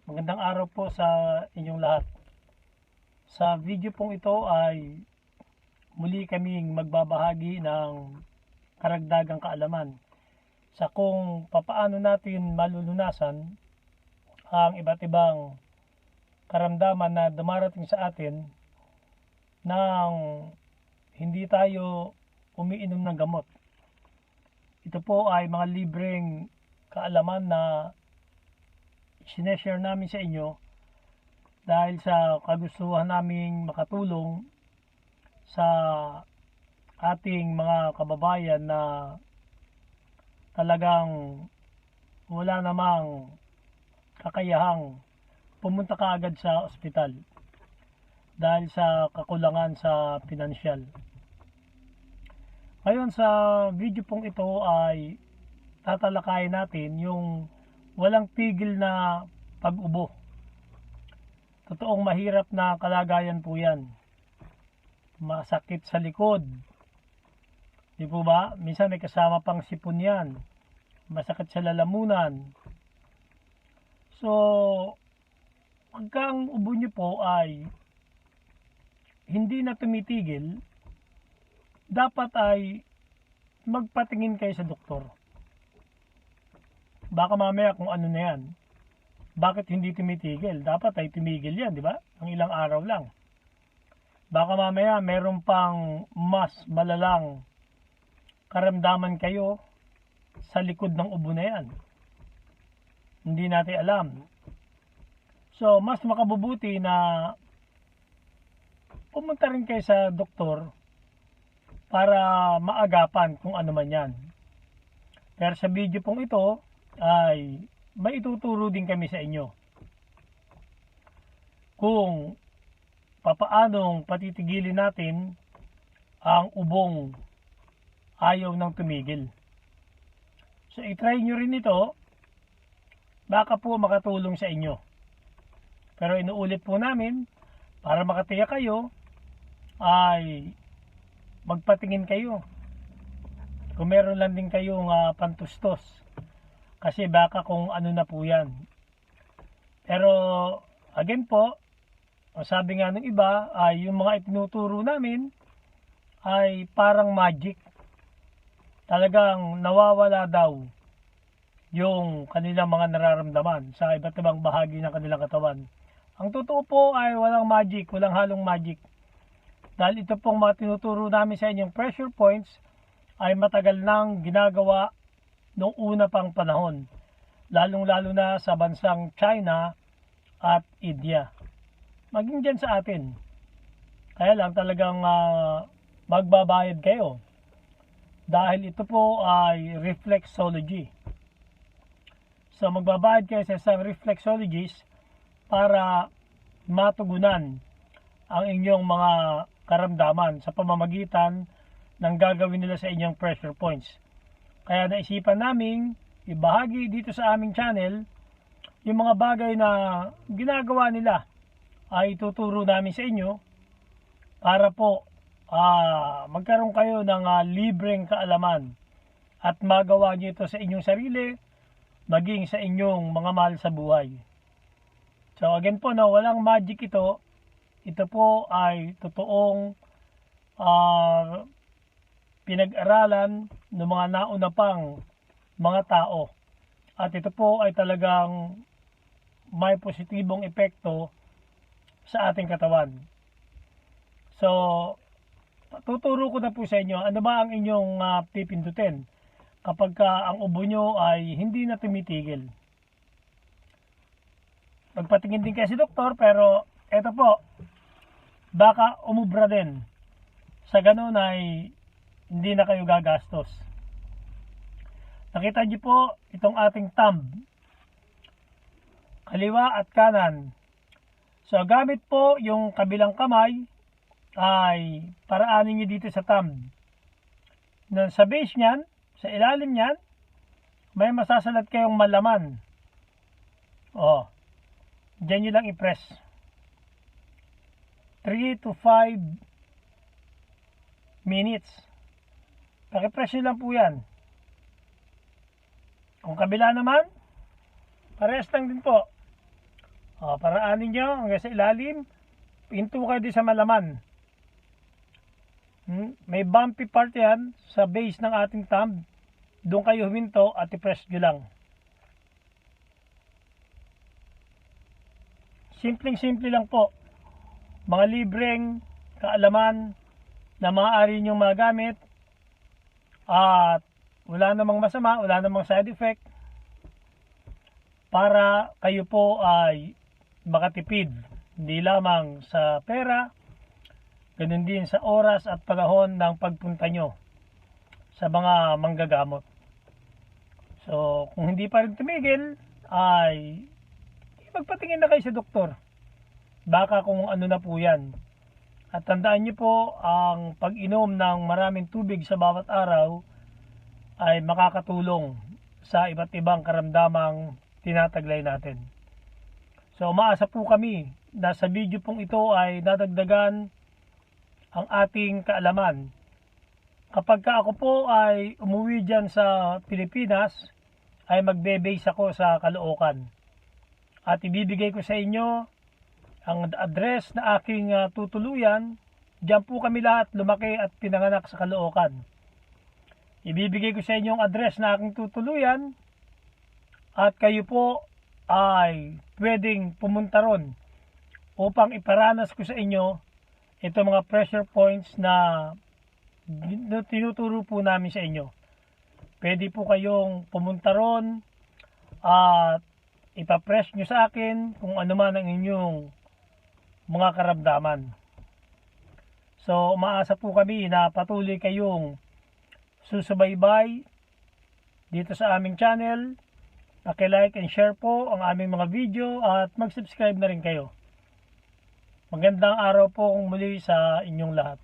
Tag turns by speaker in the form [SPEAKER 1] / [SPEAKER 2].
[SPEAKER 1] Magandang araw po sa inyong lahat. Sa video pong ito ay muli kaming magbabahagi ng karagdagang kaalaman sa kung papaano natin malulunasan ang iba't ibang karamdaman na dumarating sa atin nang hindi tayo umiinom ng gamot. Ito po ay mga libreng kaalaman na sineshare namin sa inyo dahil sa kagustuhan naming makatulong sa ating mga kababayan na talagang wala namang kakayahang pumunta kaagad sa ospital dahil sa kakulangan sa pinansyal. Ngayon sa video pong ito ay tatalakayin natin yung walang tigil na pag-ubo. Totoong mahirap na kalagayan po yan. Masakit sa likod. Di po ba? Minsan may kasama pang sipon yan. Masakit sa lalamunan. So, pagka ang ubo nyo po ay hindi na tumitigil, dapat ay magpatingin kayo sa doktor. Baka mamaya kung ano na yan. Bakit hindi tumitigil? Dapat ay tumigil yan, di ba? Ang ilang araw lang. Baka mamaya meron pang mas malalang karamdaman kayo sa likod ng ubo na yan. Hindi natin alam. So, mas makabubuti na pumunta rin kayo sa doktor para maagapan kung ano man yan. Pero sa video pong ito ay may ituturo din kami sa inyo kung papaanong patitigilin natin ang ubong ayaw ng tumigil. So i-try nyo rin ito, baka po makatulong sa inyo. Pero inuulit po namin, para makatiyak kayo ay magpatingin kayo kung meron lang din kayong pantustos, kasi baka kung ano na po yan. Pero again po, sabi nga ng iba ay yung mga itinuturo namin ay parang magic. Talagang nawawala daw yung kanilang mga nararamdaman sa iba't ibang bahagi ng kanilang katawan. Ang totoo po ay walang magic, walang halong magic. Dahil ito pong mga tinuturo namin sa inyong pressure points ay matagal nang ginagawa noong una pang panahon, lalong-lalo na sa bansang China at India. Maging dyan sa atin. Kaya lang talagang magbabayad kayo. Dahil ito po ay reflexology. So magbabayad kayo sa isang reflexologist para matugunan ang inyong mga karamdaman sa pamamagitan ng gagawin nila sa inyong pressure points. Kaya naisipan naming ibahagi dito sa aming channel yung mga bagay na ginagawa nila ay tuturo namin sa inyo para po magkaroon kayo ng libreng kaalaman at magawa nyo ito sa inyong sarili, maging sa inyong mga mahal sa buhay. So again po, no, walang magic ito. Ito po ay totoong pinag-aralan ng mga nauna pang mga tao. At ito po ay talagang may positibong epekto sa ating katawan. So, tuturo ko na po sa inyo ano ba ang inyong pipindutin kapag ang ubo nyo ay hindi na tumitigil. Magpatingin din kayo si doktor, pero ito po, baka umubra din. Sa ganun ay hindi na kayo gagastos. Nakita niyo po itong ating thumb, kaliwa at kanan. So gamit po yung kabilang kamay ay paraanin niyo dito sa thumb. Sa base niyan, sa ilalim niyan, may masasalat kayong malaman. Diyan nyo lang i-press. 3 to 5 minutes. Pakipress nyo lang po yan. Kung kabila naman, parehas lang din po. Paraanin nyo hanggang sa ilalim. Pinto kayo din sa malaman. May bumpy part yan sa base ng ating thumb. Doon kayo huminto at i-press nyo lang. Simpleng-simple lang po. Mga libreng kaalaman na maaari nyong magamit at wala namang masama, wala namang side effect para kayo po ay makatipid. Hindi lamang sa pera, ganun din sa oras at panahon ng pagpunta nyo sa mga manggagamot. So, kung hindi pa rin tumigil, ay magpatingin na kayo sa doktor. Baka kung ano na po yan. At tandaan nyo po, ang pag-inom ng maraming tubig sa bawat araw ay makakatulong sa iba't ibang karamdamang tinataglay natin. So, umaasa po kami na sa video pong ito ay dadagdagan ang ating kaalaman. Kapag ako po ay umuwi dyan sa Pilipinas, ay magbe-base ako sa Caloocan. At ibibigay ko sa inyo ang address na aking tutuluyan. Diyan po kami lahat lumaki at pinanganak sa Caloocan. Ibibigay ko sa inyo ang address na aking tutuluyan at kayo po ay pwedeng pumunta ron upang iparanas ko sa inyo itong mga pressure points na tinuturo po namin sa inyo. Pwede po kayong pumunta ron at ipapress nyo sa akin kung ano man ang inyong mga karamdaman. So, umaasa po kami na patuloy kayong susubaybay dito sa aming channel. Paki-like and share po ang aming mga video at mag-subscribe na rin kayo. Magandang araw po muli sa inyong lahat.